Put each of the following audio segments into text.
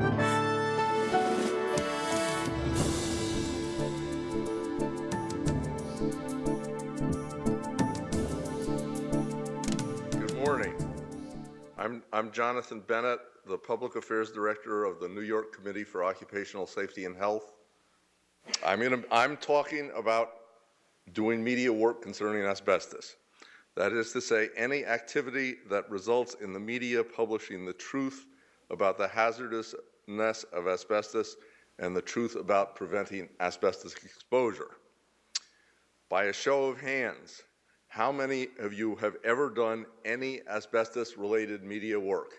Good morning. I'm Jonathan Bennett, the Public Affairs Director of the New York Committee for Occupational Safety and Health. I'm talking about doing media work concerning asbestos. That is to say, any activity that results in the media publishing the truth about the hazardousness of asbestos and the truth about preventing asbestos exposure. By a show of hands, how many of you have ever done any asbestos-related media work?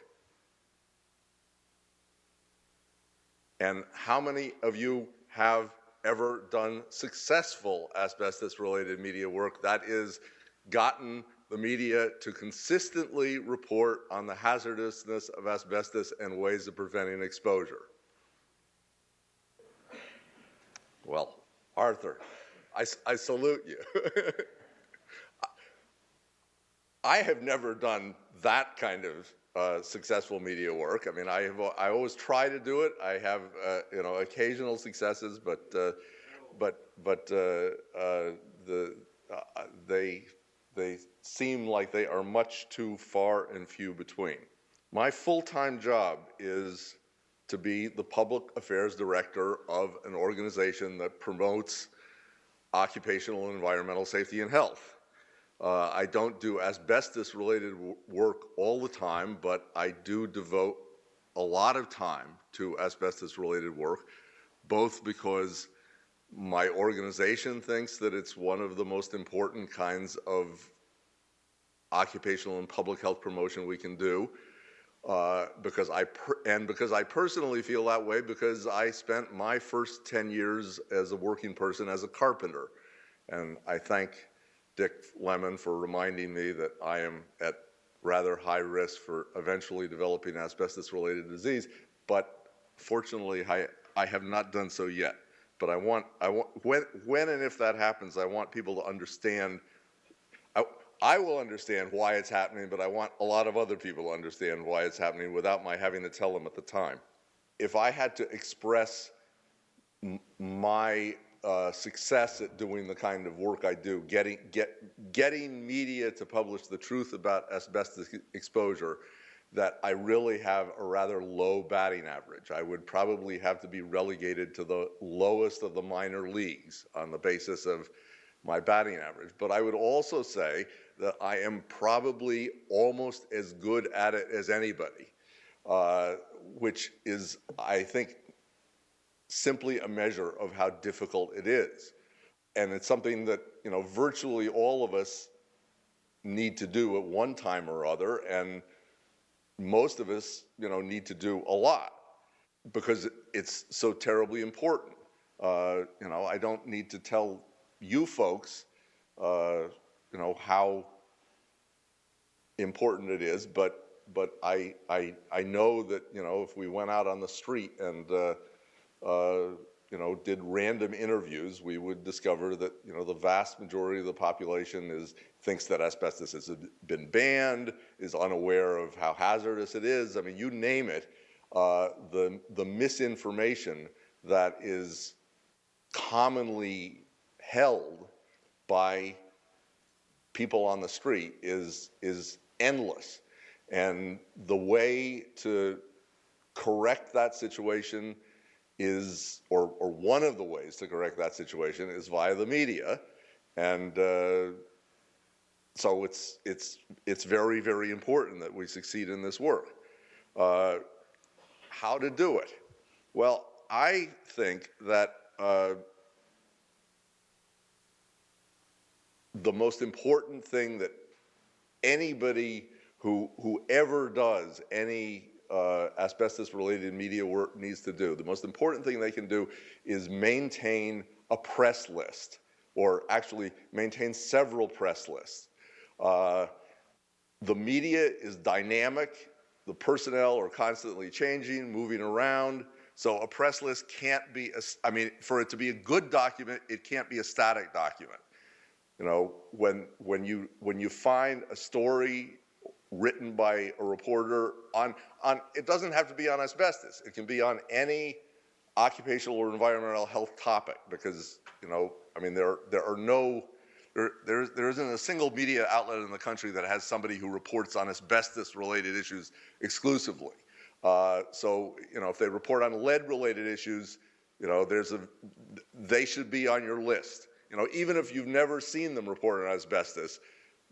And how many of you have ever done successful asbestos-related media work, that is, gotten the media to consistently report on the hazardousness of asbestos and ways of preventing exposure? Well, Arthur, I salute you. I have never done that kind of successful media work. I mean, I always try to do it. I have occasional successes, but they seem like they are much too far and few between. My full-time job is to be the public affairs director of an organization that promotes occupational and environmental safety and health. I don't do asbestos-related work all the time, but I do devote a lot of time to asbestos-related work, both because my organization thinks that it's one of the most important kinds of occupational and public health promotion we can do, because I personally feel that way because I spent my first 10 years as a working person as a carpenter, and I thank Dick Lemon for reminding me that I am at rather high risk for eventually developing asbestos-related disease, but fortunately I have not done so yet. But when and if that happens, I want people to understand. I will understand why it's happening, but I want a lot of other people to understand why it's happening without my having to tell them at the time. If I had to express my success at doing the kind of work I do, getting media to publish the truth about asbestos exposure, that I really have a rather low batting average. I would probably have to be relegated to the lowest of the minor leagues on the basis of my batting average. But I would also say that I am probably almost as good at it as anybody, which is, I think, simply a measure of how difficult it is. And it's something that, virtually all of us need to do at one time or other, and most of us, need to do a lot because it's so terribly important. I don't need to tell you folks, how important it is, but I know that, if we went out on the street and did random interviews, we would discover that, the vast majority of the population thinks that asbestos has been banned, is unaware of how hazardous it is. I mean, you name it, the misinformation that is commonly held by people on the street is endless. And the way to correct that situation is, or one of the ways to correct that situation is via the media, and so it's very, very important that we succeed in this work. How to do it? Well, I think that the most important thing that anybody who ever does any asbestos-related media work needs to do, the most important thing they can do is maintain a press list, or actually maintain several press lists. The media is dynamic. The personnel are constantly changing, moving around. So a press list can't be, for it to be a good document, it can't be a static document. When you find a story written by a reporter on, it doesn't have to be on asbestos. It can be on any occupational or environmental health topic, because, you know, I mean, there isn't a single media outlet in the country that has somebody who reports on asbestos-related issues exclusively. So, you know, if they report on lead-related issues, you know, they should be on your list. You know, even if you've never seen them report on asbestos,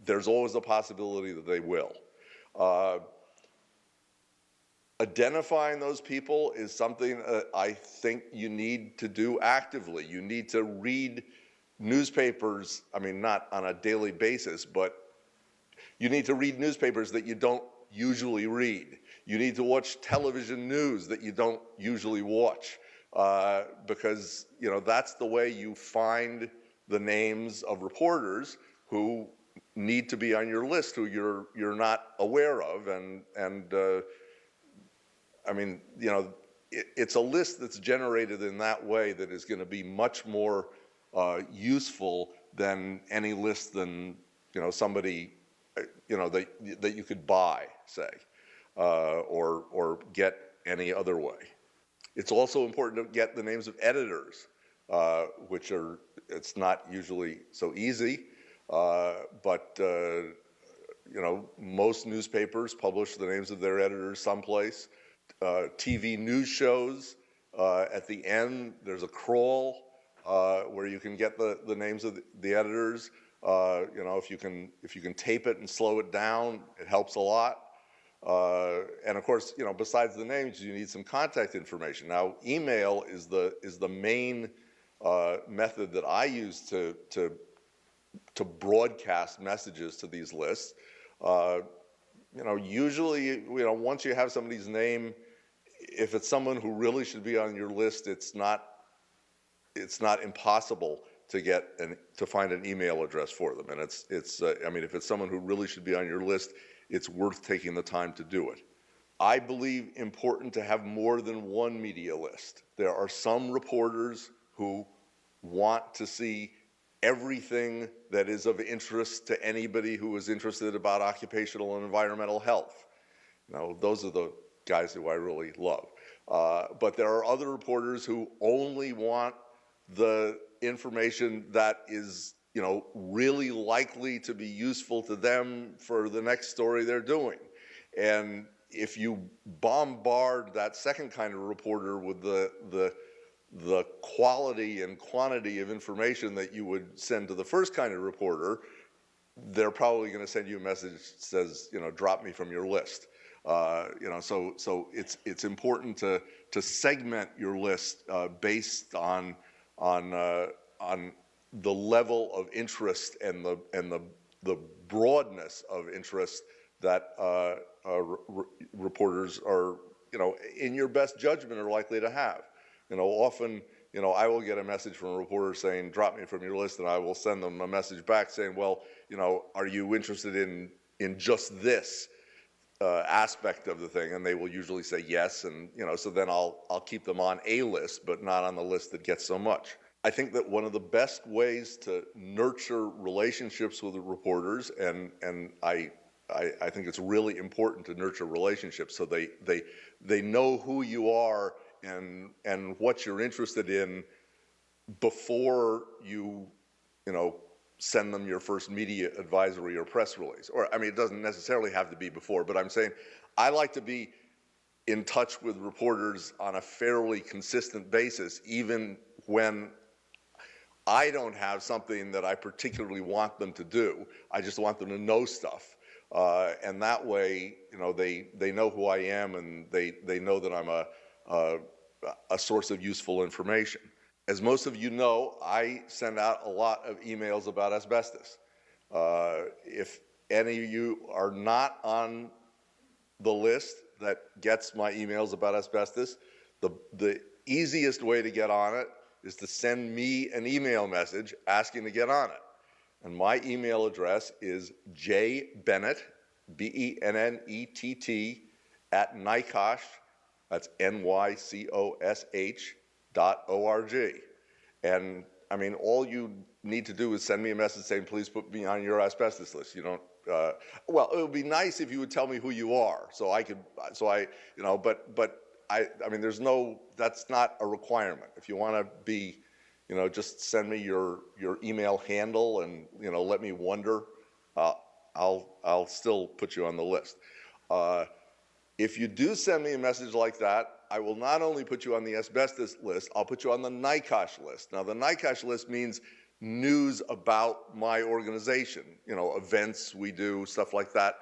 there's always a possibility that they will. Identifying those people is something I think you need to do actively. You need to read newspapers, I mean, not on a daily basis, but you need to read newspapers that you don't usually read. You need to watch television news that you don't usually watch, because, you know, that's the way you find the names of reporters who need to be on your list, who you're not aware of, and I mean, you know, it's a list that's generated in that way that is going to be much more useful than any list than, you know, somebody, you know, that you could buy, say, or get any other way. It's also important to get the names of editors, which it's not usually so easy, but you know, most newspapers publish the names of their editors someplace. TV news shows, at the end, there's a crawl where you can get the names of the editors. You know, if you can tape it and slow it down, it helps a lot. And of course, you know, besides the names, you need some contact information. Now, email is the main method that I use to broadcast messages to these lists. You know, usually, you know, once you have somebody's name, if it's someone who really should be on your list, it's not impossible to find an email address for them. And I mean, if it's someone who really should be on your list, it's worth taking the time to do it. I believe important to have more than one media list. There are some reporters who want to see everything that is of interest to anybody who is interested about occupational and environmental health. You know, those are the guys who I really love. But there are other reporters who only want the information that is, you know, really likely to be useful to them for the next story they're doing. And if you bombard that second kind of reporter with the quality and quantity of information that you would send to the first kind of reporter, they're probably going to send you a message that says, you know, drop me from your list. You know, so it's important to segment your list based on the level of interest and the broadness of interest that reporters are, you know, in your best judgment are likely to have. You know, often, you know, I will get a message from a reporter saying, drop me from your list, and I will send them a message back saying, well, you know, are you interested in just this aspect of the thing? And they will usually say yes, and, you know, so then I'll keep them on a list, but not on the list that gets so much. I think that one of the best ways to nurture relationships with the reporters, and I think it's really important to nurture relationships so they know who you are and what you're interested in before you know, send them your first media advisory or press release. Or, I mean, it doesn't necessarily have to be before, but I'm saying I like to be in touch with reporters on a fairly consistent basis, even when I don't have something that I particularly want them to do. I just want them to know stuff. And that way, you know, they know who I am, and they know that I'm a source of useful information. As most of you know, I send out a lot of emails about asbestos. If any of you are not on the list that gets my emails about asbestos, the easiest way to get on it is to send me an email message asking to get on it. And my email address is jbennett, B-E-N-N-E-T-T, at NYCOSH, that's N-Y-C-O-S-H, .org. And I mean, all you need to do is send me a message saying, please put me on your asbestos list. You don't, well, it would be nice if you would tell me who you are, so I could, you know, but I mean, there's no, that's not a requirement. If you want to be, you know, just send me your email handle and, you know, let me wonder. I'll still put you on the list. If you do send me a message like that, I will not only put you on the asbestos list, I'll put you on the NICOSH list. Now, the NICOSH list means news about my organization, you know, events we do, stuff like that,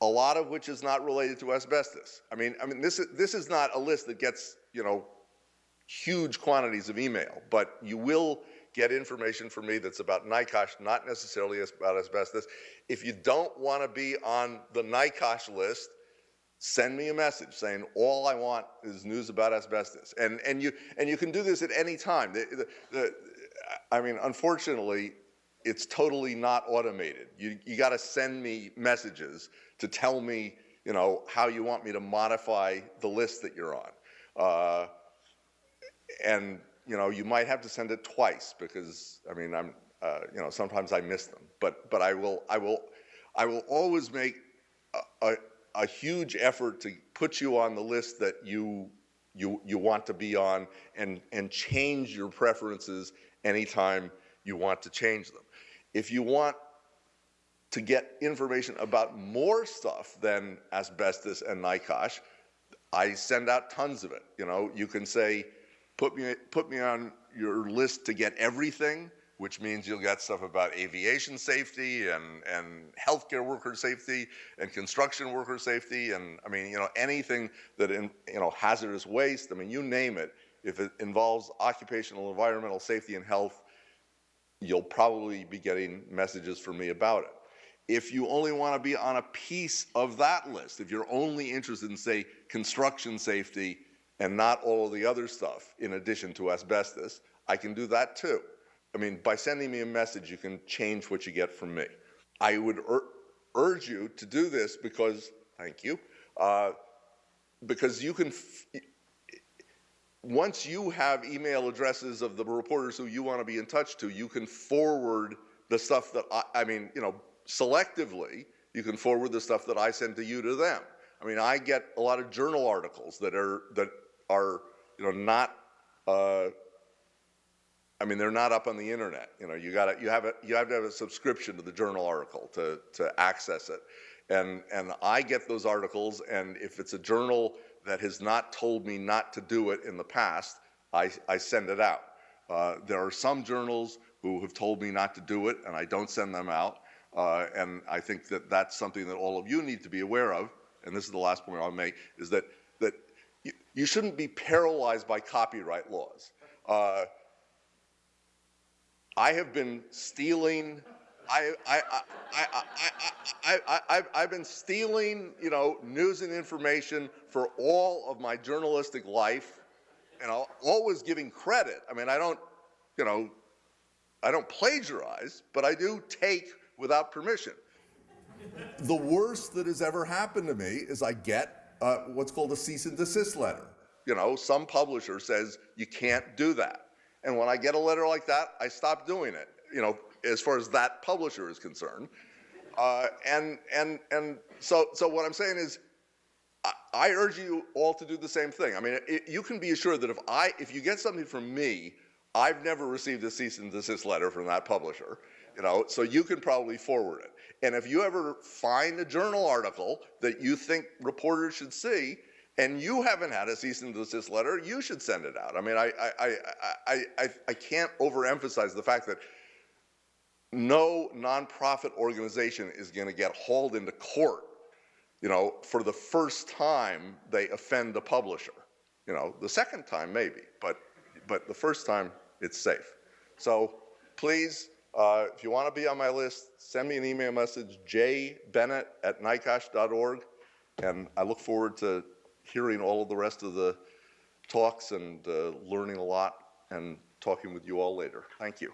a lot of which is not related to asbestos. I mean, this is not a list that gets, you know, huge quantities of email, but you will get information from me that's about NICOSH, not necessarily about asbestos. If you don't want to be on the NICOSH list, send me a message saying all I want is news about asbestos, and you can do this at any time. I mean, unfortunately, it's totally not automated. You got to send me messages to tell me, you know, how you want me to modify the list that you're on, and you know, you might have to send it twice because I mean, you know, sometimes I miss them, but I will always make a huge effort to put you on the list that you want to be on, and change your preferences anytime you want to change them. If you want to get information about more stuff than asbestos and NICOSH, I send out tons of it. You know, you can say, put me on your list to get everything, which means you'll get stuff about aviation safety and healthcare worker safety and construction worker safety, and I mean, you know, anything that, you know, hazardous waste, I mean, you name it. If it involves occupational environmental safety and health, you'll probably be getting messages from me about it. If you only want to be on a piece of that list, if you're only interested in, say, construction safety and not all of the other stuff in addition to asbestos, I can do that too. I mean, by sending me a message, you can change what you get from me. I would urge you to do this because, thank you, because you can, once you have email addresses of the reporters who you want to be in touch to, you can forward the stuff that, I mean, you know, selectively, you can forward the stuff that I send to you to them. I mean, I get a lot of journal articles that are you know, not, I mean, they're not up on the internet. You know, you have to have a subscription to the journal article to access it. And I get those articles, and if it's a journal that has not told me not to do it in the past, I send it out. There are some journals who have told me not to do it, and I don't send them out. And I think that that's something that all of you need to be aware of. And this is the last point I'll make, is that you shouldn't be paralyzed by copyright laws. I have been stealing. I've been stealing, you know, news and information for all of my journalistic life, and I'll always giving credit. I mean, I don't, you know, I don't plagiarize, but I do take without permission. The worst that has ever happened to me is I get what's called a cease and desist letter. You know, some publisher says you can't do that. And when I get a letter like that, I stop doing it, you know, as far as that publisher is concerned. And so what I'm saying is, I urge you all to do the same thing. I mean, you can be assured that if you get something from me, I've never received a cease and desist letter from that publisher, you know, so you can probably forward it. And if you ever find a journal article that you think reporters should see, and you haven't had a cease and desist letter, you should send it out. I mean, I can't overemphasize the fact that no nonprofit organization is going to get hauled into court, you know, for the first time they offend a publisher. You know, the second time maybe, but the first time it's safe. So please, if you want to be on my list, send me an email message, jbennett@nicosh.org, and I look forward to hearing all of the rest of the talks and learning a lot and talking with you all later. Thank you.